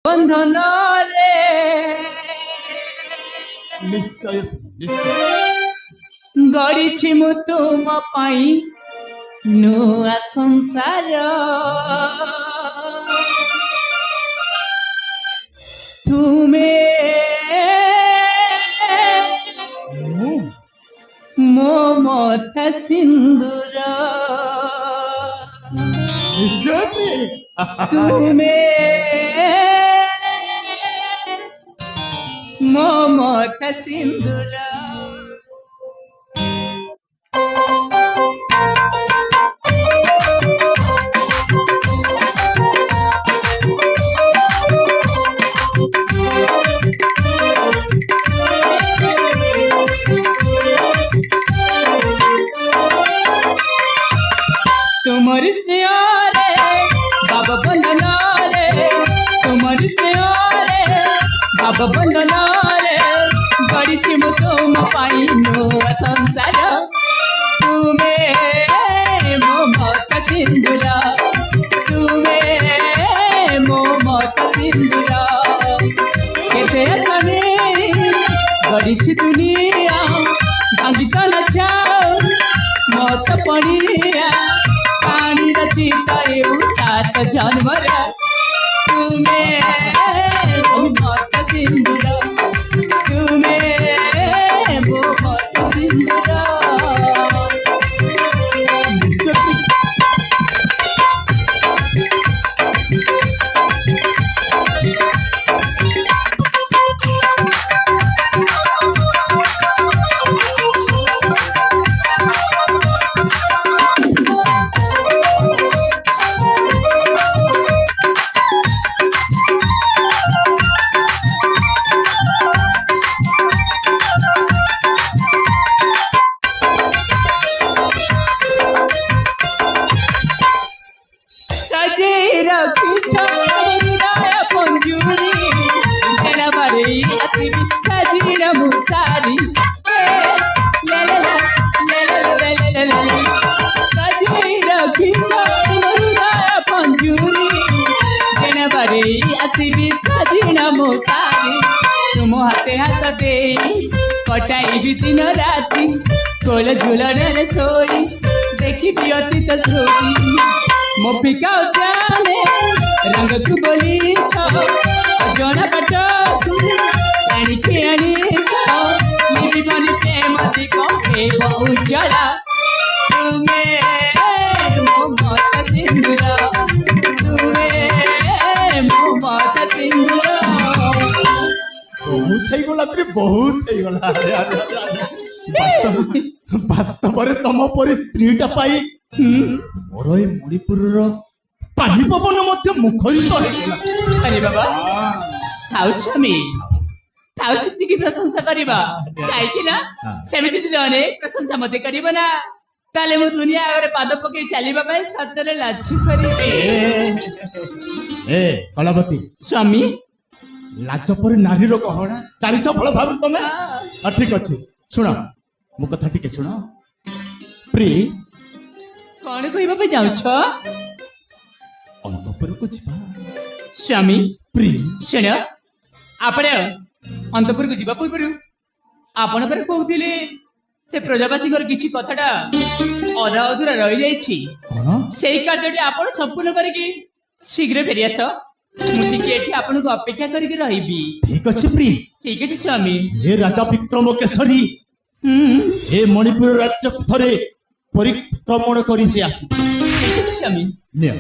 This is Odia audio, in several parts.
बंधन रे निश्चय निश्चय गढ़ी मु तुम पाई नुआ संसार तुम्हें मो मथा सिंदूर निश्चय तुम्हें मो मथा सिंदूर तुम्हारी स्नेह रे बाबा बंधन रे तुम्हारी स्नेह रे बाबा बंधन रे गढ़ी मु तुम पाई नुआ संसार तुम्हें मो मत सिंदूर तुम्हें मो मत सिंदूर केते सने गढ़ी दुनिया भांगी तो नचाओ मत पड़िया पानी रचिता सात जन्म तुम्हें मत सिंदूर तुम्हें मत सिंदूर तुम हाथे हाथ दे कटाई भी दिन राति कोल झुलन सोई देखी भी अतीत स्मृति मो फिका उद्याने रंग तू बोली जना पट आनिके आनी लिपि बनी प्रेम दिखे बहु जला तुम्हें मो मत सिंदूर तुम्हें मो मत सिंदूर बहुत वास्तव तुम पर स्त्रीटा पाई मोर मणिपुर पानी पवन मुखरित अरे बाबा थाउ स्वामी थाउ सेतिकी प्रशंसा करबा काईकि ना सेमिति जदि अनेक प्रशंसा मते करबो ना ताले मु दुनिया आगे पाद पकई चलीबा पई सतरे लाजु करिबे ए कलावती स्वामी लाज पर नारी गहना चालीस फल भाव तुम ठीक अच्छे शुण मो कथा टिके शुण प्री कौन कहबा जाऊछ अंतपुर को जीवा स्वामी प्री शुण आपण अंतपुर को जीवा पूर्व आपण पर कहउथिले से प्रजावासी किछि कथाटा अधा अधूरा रही जाइछि सेही कार्यटी आपण संपूर्ण करके शीघ्र फेरी आस मुझे आपन को अपेक्षा करके रहिबी ठीक अच्छे प्री ठीक अच्छे स्वामी हे राजा विक्रम केसरी हे मणिपुर राज्य थरे परिक्रमण करी से आसी ठीक अच्छे स्वामी ने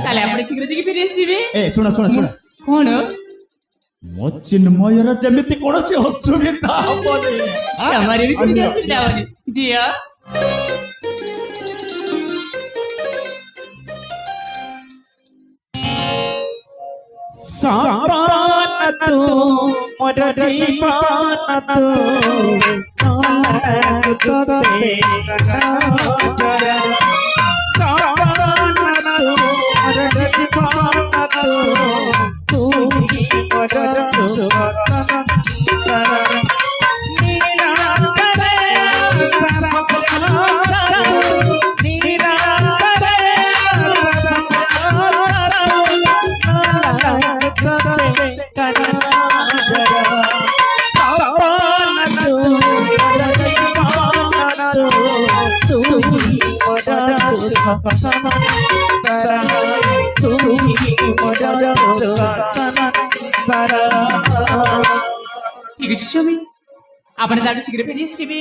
ताले आपण शीघ्र दिके फेरी आसीबे ए सुना सुना सुना कोन मो चिन्मयर जेमिति कोनसी असुविधा हबनी हमारे भी सुविधा असुविधा होनी दिया सापान तू मोर जीवन तू तो तेरा जरा सापान तू मोर जीवन तू मोर তুমি মোর সারা ঠিক আছে স্বামী ଆପଣ ତାଠୁ ଶୀଘ୍ର ଫେରି ଆସିବେ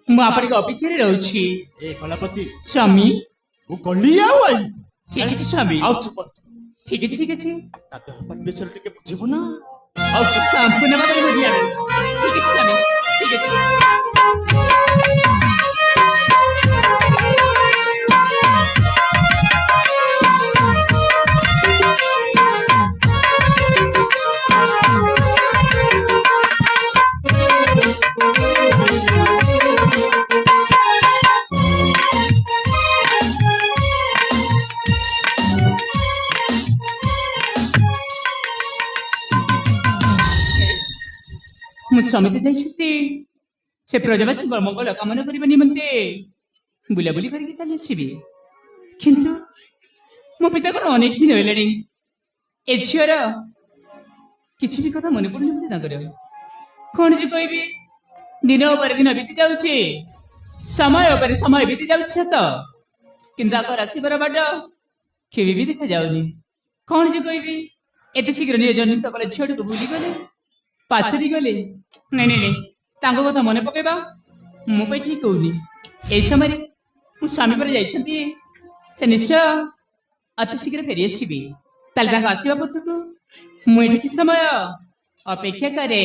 ମୁଁ ଆପଣଙ୍କ ଅପେକ୍ଷାରେ ରହୁଛି ଏ କଳାପତି ସ୍ୱାମୀ ମୁଁ ଗଲି ଆଉ ଆଇଲି ଠିକ ଅଛି ସ୍ୱାମୀ ଆଉ ଚୁପ ଠିକ ଅଛି ତା ଦେହ ପାଣି ବିଷୟରେ ଟିକେ ବୁଝିବୁ ନା ଆଉ ଚୁପ ସମ୍ପୂର୍ଣ୍ଣ ଭାବରେ ବୁଝିଯାବେ ଠିକ ଅଛି ସ୍ୱାମୀ ଠିକ ଅଛି ମୁଁ ସ୍ୱାମୀ ଯାଇଛନ୍ତି ସେ ପ୍ରଜାବାସୀଙ୍କ ମଙ୍ଗଳ କାମନା କରିବା ନିମନ୍ତେ ବୁଲାବୁଲି କରିକି ଚାଲି ଆସିବେ କିନ୍ତୁ ମୋ ପିତାଙ୍କର ଅନେକ ଦିନ ହେଲାଣି ଏ ଝିଅର କିଛି ବି କଥା ମନେ ପଡୁନି ମତେ ତାଙ୍କର କଣ ଯେ କହିବି ଦିନ ଉପରେ ଦିନ ବିତି ଯାଉଛି ସମୟ ଉପରେ ସମୟ ବିତି ଯାଉଛି ସତ କିନ୍ତୁ ତାଙ୍କର ଆସିବାର ବାଟ କେବେ ବି ଦେଖାଯାଉନି କଣ ଯେ କହିବି ଏତେ ଶୀଘ୍ର ନିଜ ଜନ୍ମିତ କଲେ ଝିଅଟିକୁ ଭୁଲିଗଲେ ପାଶରି ଗଲେ ନାଇଁ ନାଇଁ ନାଇଁ ତାଙ୍କ କଥା ମନେ ପକେଇବା ମୋ ପାଇଁ ଠିକ ହଉନି ଏଇ ସମୟରେ ମୋ ସ୍ୱାମୀ ପରେ ଯାଇଛନ୍ତି ସେ ନିଶ୍ଚୟ ଅତି ଶୀଘ୍ର ଫେରି ଆସିବେ ତାହେଲେ ତାଙ୍କ ଆସିବା ପଥକୁ ମୁଁ ଏଠି କିଛି ସମୟ ଅପେକ୍ଷା କରେ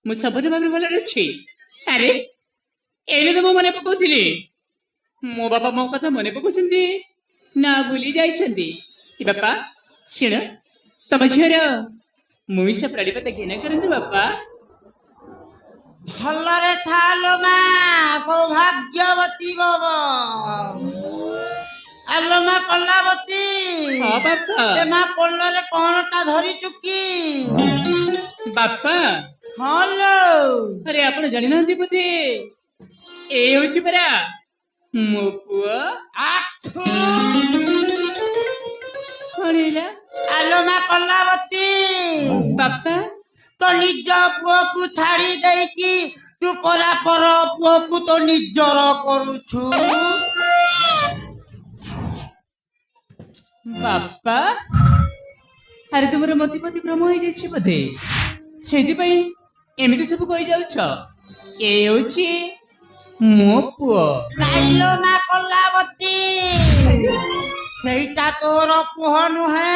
ମୁଁ ସବୁଠୁ ଭାବରେ ଭଲରେ ଅଛି ଆରେ ଏଇନେ ତ ମୁଁ ମନେ ପକଉଥିଲି ମୋ ବାପା ମୋ କଥା ମନେ ପକଉଛନ୍ତି ନା ଭୁଲି ଯାଇଛନ୍ତି କି ବାପା ଶୁଣ ତମ ଝିଅର ମୁଇସ ପ୍ରାଣୀପତ ଘୃଣା କରନ୍ତୁ ବାପା ଭଲରେ ଥାଲୋ ମା ସୌଭାଗ୍ୟବତୀ ବବ ଆଲୋ ମା କଲାବତୀ ହଁ ବାପା ଏ ମା କୋଳରେ କଣଟା ଧରିଛୁ କି ବାପା ହଲୋ ଆରେ ଆପଣ ଜାଣିନାହାନ୍ତି ବୋଧେ ଏ ହଉଛି ପରା ମୋ ପୁଅ ଆଠୁ କଣ ହେଲା ଆଲୋ ମା କଲାବତୀ ବାପା ତ ନିଜ ପୁଅକୁ ଛାଡି ଦେଇକି ତୁ ପରାପର ପୁଅକୁ ତ ନିଜର କରୁଛୁ ବାପା ଆରେ ତୁମର ମତିପତି ଭ୍ରମ ହେଇଯାଇଛି ବୋଧେ ସେଇଥିପାଇଁ ଏମିତି ସବୁ କହିଯାଉଛ ଏ ହଉଛି ମୋ ପୁଅ ନାଇଲୋ ମା କଲାବତୀ ସେଇଟା ତୋର ପୁଅ ନୁହେଁ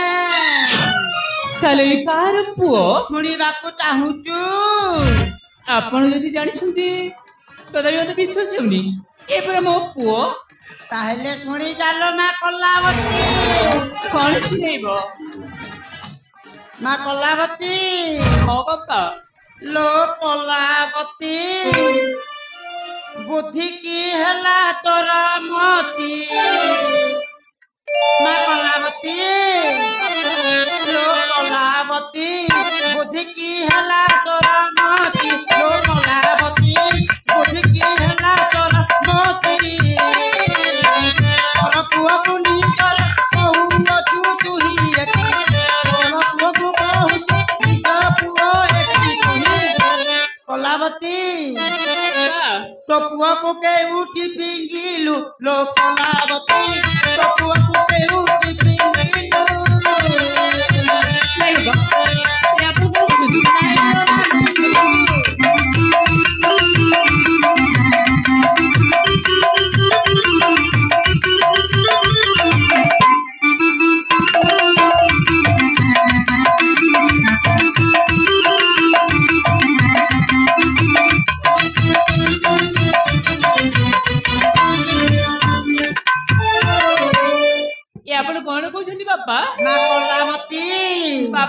ତାହେଲେ ଏ କାହାର ପୁଅ ଶୁଣିବାକୁ ଚାହୁଁଛୁ ଆପଣ ଯଦି ଜାଣିଛନ୍ତି ତଥାପି ମତେ ବିଶ୍ୱାସ ହେଉନି ଏ ପରା ମୋ ପୁଅ ତାହେଲେ ଶୁଣି ଚାଲ ମା କଲାବତୀ କଣ ଶୁଣେଇବ ମା କଲାବତୀ ମୋ ବାପା ଲୋ କଲାବତୀ ବୁଦ୍ଧି କି ହେଲା ତୋର ମତି ମା କଲାବତୀ ଲୋ କଲାବତୀ ବୁଦ୍ଧି କି ହେଲା ତୋର ମତି ଲୋ କଲାବତୀ ବୁଦ୍ଧି କି ହେଲା ତୋର ମତି ତୋର ପୁଅକୁ ନିଜର କହୁଅଛୁ ତୁହି ଏଠି ତୋର ପୁଅକୁ କହୁଛୁ ନିଜ ପୁଅ ଏଠି ତୁହି କଲାବତୀ तो पुआ को के उठी पिंगिलु लो कलावती तो पुआ को के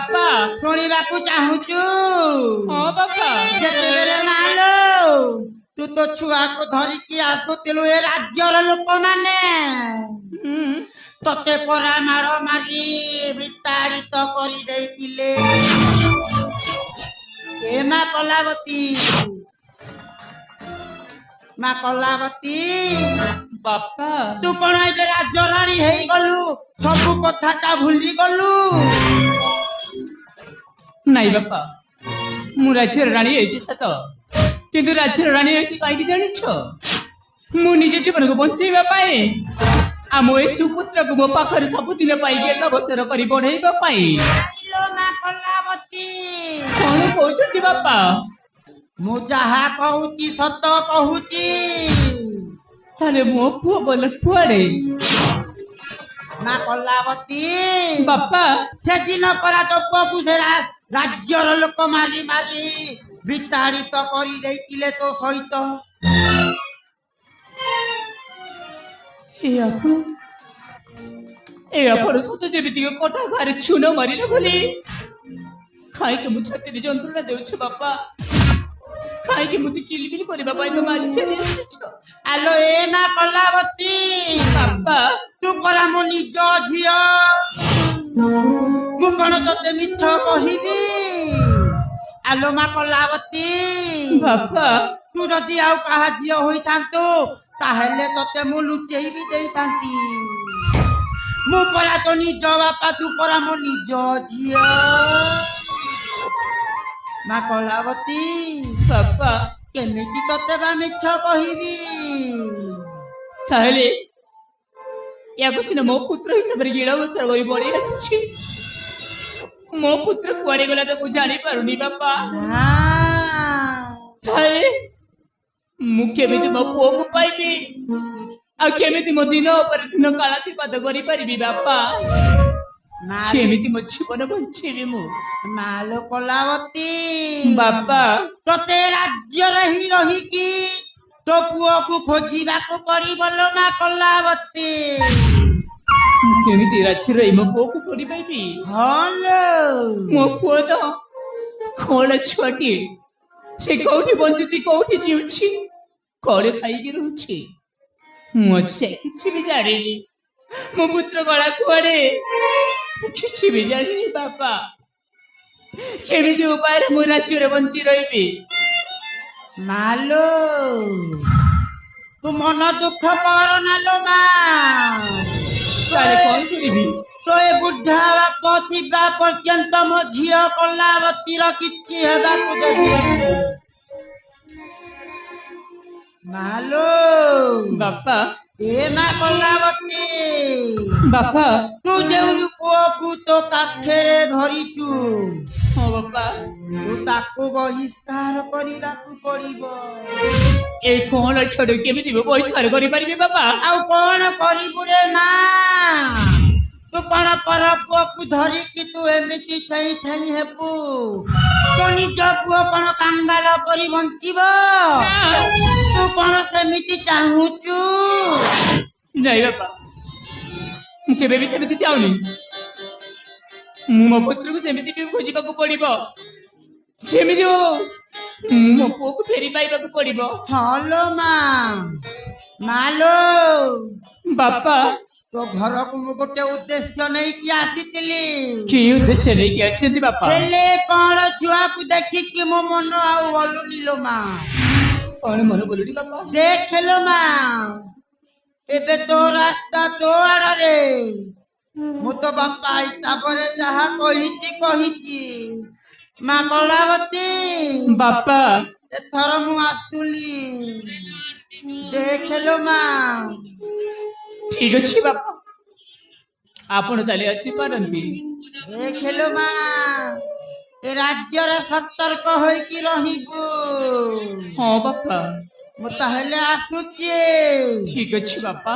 ବାପା ଶୁଣିବାକୁ ଚାହୁଁଛୁ? ହଁ ବାପା ଯେତେବେଳେ ମାଲୋ ତୁ ତୋ ଛୁଆକୁ ଧରିକି ଆସୁଥିଲୁ ଏ ରାଜ୍ୟର ଲୋକମାନେ ହୁଁ, ତତେ ପରା ମାଡ଼ ମାରି ବିତାଡ଼ିତ କରିଦେଇଥିଲେ। ଏ ମା କଲାବତୀ, ମା କଲାବତୀ, ବାପା ତୁ କଣ ଏବେ ରାଜରାଣୀ ହେଇଗଲୁ? ସବୁ କଥାଟା ଭୁଲିଗଲୁ? ନାଇଁ ବାପା, ମୁଁ ରାଜ୍ୟର ରାଣୀ ହେଇଛି ସତ, କିନ୍ତୁ ରାଜ୍ୟର ରାଣୀ ହେଇଛି କାହିଁକି ଜାଣିଛ? ମୁଁ ନିଜ ଜୀବନକୁ ବଞ୍ଚେଇବା ପାଇଁ ଆଉ ମୋ ଏ ସୁପୁତ୍ରକୁ ମୋ ପାଖରେ ସବୁଦିନ ପାଇଁ ଗେଲ ବସର କରି ବଢେଇବା ପାଇଁ। ଆଇଲୋ ମା କଲାବତୀ, କଣ କହୁଛନ୍ତି ବାପା? ମୁଁ ଯାହା କହୁଛି ସତ କହୁଛି। ତାହେଲେ ମୋ ପୁଅ ଗଲା କୁଆଡେ? ମା କଲାବତୀ, ବାପା ସେଦିନ ପରା ତୋ ପୁଅକୁ ସେ ରାଜ୍ୟର ଲୋକ ମାରି ମାରି ବିତାଡ଼ିତ କରିଦେଇଥିଲେ ତୋ ସହିତ। ଏ ଆପଣ ସତ ଯେମିତି କଟା ଘରେ ଛୁନ ମାରିଲ ବୋଲି କାହିଁକି ମୁଁ ଛାତିରେ ଯନ୍ତ୍ରଣା ଦେଉଛି ବାପା? କାହିଁକି ମୋତେ କିଲିବିଲି କରିବା ପାଇଁ ତ ମାରି ଚାଲି ଆସିଛ? ଆଲୋ ଏ ମା କଲାବତୀ, ବାପା ତୁ ପରା ମୋ ନିଜ ଝିଅ, ମୁଁ କଣ ତତେ ମିଛ କହିବି? ଆଲୋ ମା କଲାବତୀ, ବାପା ତୁ ଯଦି ଆଉ କାହା ଝିଅ ହୋଇଥାନ୍ତୁ ତାହେଲେ ତତେ ମୁଁ ଲୁଚେଇ ବି ଦେଇଥାନ୍ତି। ମୁଁ ପରା ତ ନିଜ ବାପା, ତୁ ପରା ମୋ ନିଜ ଝିଅ। ମା କଳାବତୀ, ବାପା କେମିତି ତତେ ବା ମିଛ କହିବି? ତାହେଲେ ୟାକୁ ସିନା ମୋ ପୁତ୍ର ହିସାବରେ ଗିଳ ବସର କରି ବଢେଇ ଆସିଛି, ମୋ ପୁତ୍ର କୁଆଡେ ଗଲା ତ ମୁଁ ଜାଣିପାରୁନି ବାପା। ନା, ତାହେଲେ ମୁଁ କେମିତି ମୋ ପୁଅକୁ ପାଇବି ଆଉ କେମିତି ମୋ ଦିନ ଉପରେ ଦିନ କାଳାତିପାତ କରିପାରିବି ବାପା? କେମିତି ମୋ ଜୀବନ ବଞ୍ଚେଇବି ମୁଁ? ମାଲୋ କଳାବତୀ, ବାପା ତତେ ରାଜ୍ୟରେ ହିଁ ରହିକି ତୋ ପୁଅକୁ ଖୋଜିବାକୁ ପଡିବ ଲୋ ମା କଳାବତୀ। ମୁଁ କେମିତି ରାଜ୍ୟରେ ମୋ ପୁଅକୁ ପରି ପାଇବି? ହଁ ଲୋ, ମୋ ପୁଅ ତ ଖୋଳ ଛୁଆଟିଏ, ସେ କୋଉଠି ବଞ୍ଚୁଛି କୋଉଠି ଜିଉଛି କଣ ଖାଇକି ରହୁଛି ମୁଁ ଆଜି ସେ କିଛି ବି ଜାଣିନି। ମୋ ପୁତ୍ର ଗଳା କୁଆଡେ କିଛି ବି ଜାଣିନି ବାପା। କେମିତି ଉପାୟରେ ମୁଁ ରାଜ୍ୟରେ ବଞ୍ଚି ରହିବି? ମାଲୋ ତୁ ମନ ଦୁଃଖ କର ନା ଲୋ ମା। ତାହେଲେ କଣ କରିବି? তো ଏ ବୁଢା ବାପ ଥିବା ପର୍ଯ୍ୟନ୍ତ ମୋ ଝିଅ କଳାବତୀର କିଛି ହେବାକୁ ଦେବିନି। ମାଲୋ ବାପା ଏ ମା କଳାବତୀ, ବାପା ତୁ ଯେଉଁ ପୁଅକୁ ତୋ କାଖରେ ଧରିଛୁ ହଁ ବାପା, ତୁ ତାକୁ ବହିଷ୍କାର କରିବାକୁ ପଡିବ। ଏ କଣ ଛଡ କେମିତି ମୁଁ ବହିଷ୍କାର କରିପାରିବି ବାପା? ଆଉ କଣ କରିବୁ ରେ ମା? ତୁ କଣ ପର ପୁଅକୁ ଧରିକି ତୁ ଏମିତି ଥାଇ ଥାଇ ହେବୁ? ତୋ ନିଜ ପୁଅ କଣ କାଙ୍ଗାଳ ପରି ବଞ୍ଚିବ? ତୁ କଣ ସେମିତି ଚାହୁଁଛୁ? ନାଇଁ ବାପା, ମୁଁ କେବେ ବି ସେମିତି ଚାହୁଁନି। ମୁଁ ମୋ ପୁତ୍ରକୁ ସେମିତି ବି ଖୋଜିବାକୁ ପଡିବ, ସେମିତି ହଉ ମୁଁ ମୋ ପୁଅକୁ ଫେରି ପାଇବାକୁ ପଡିବ। ହଁ ଲୋ ମା, ମାଲୋ ବାପା ତୋ ଘରକୁ ମୁଁ ଗୋଟେ ଉଦ୍ଦେଶ୍ୟ ନେଇକି ଆସିଥିଲି। କି ଉଦ୍ଦେଶ୍ୟ ନେଇକି ଆସିଛନ୍ତି ବାପା? ହେଲେ କଣ ଛୁଆକୁ ଦେଖିକି ମୋ ମନ ଆଉ ବଲୁନି ଲୋ ମା। କଣ ମନ ବୋଲୁନି ବାପା? ଦେଖ ଲୋ ମା, ଏବେ ତୋ ରାସ୍ତା ତୋ ଆଡରେ। ମୁଁ ତ ବାପା ହିସାବରେ ଯାହା କହିଛି। ମା କଳାବତୀ, ବାପା ଏଥର ମୁଁ ଆସୁଲି। ଦେଖ ଲୋ ମା। ଠିକ ଅଛି ବାପା, ଆପଣ ତାହେଲେ ଆସିପାରନ୍ତି। ଦେଖ ଲୋ ମା, ଏ ରାଜ୍ୟରେ ସତର୍କ ହୋଇକି ରହିବୁ। ହଁ ବାପା, ମୁଁ ତାହେଲେ ଆସୁଛି। ଠିକ ଅଛି ବାପା।